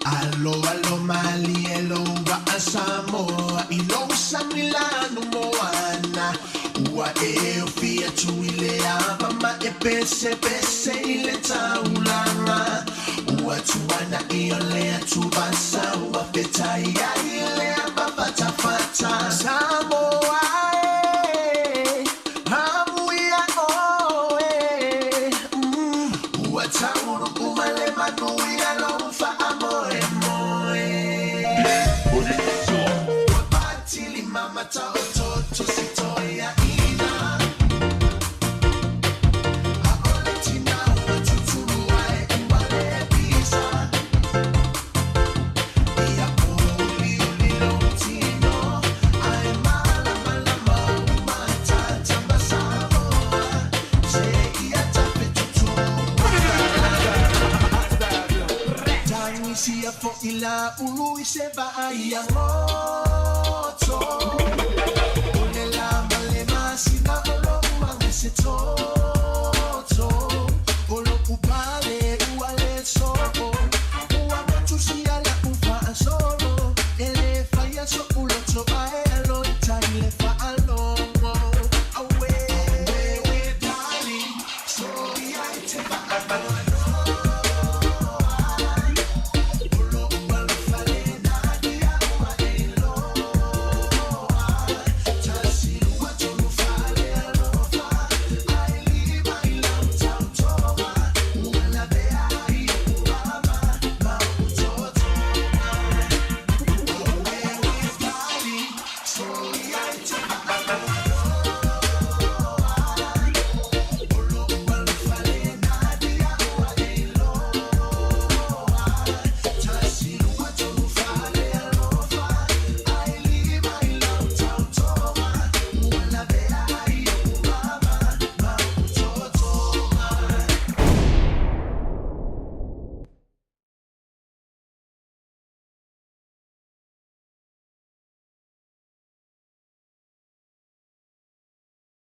Alo, alo, Mali, elo, wa Samoa, ilo sa Milano, Moana. Ua e o fia tu ile ava, ma e pese, pese ile taulanga. Ua tuana i o lea tu basa, ua feta ia ile ava fata fata. Samoa e, hamu ia o e. Ua tauru umale manu ia lofa amoe moe. Ua patili mama tau toto sitoia ina. Aole tina ua tuturu ai uale pisa. Ia poli ulilo tino. Ai mala mala mauma tata Samoa. Se ia tape tuturu. Tangi sia fo ila ulu se va ai a moto.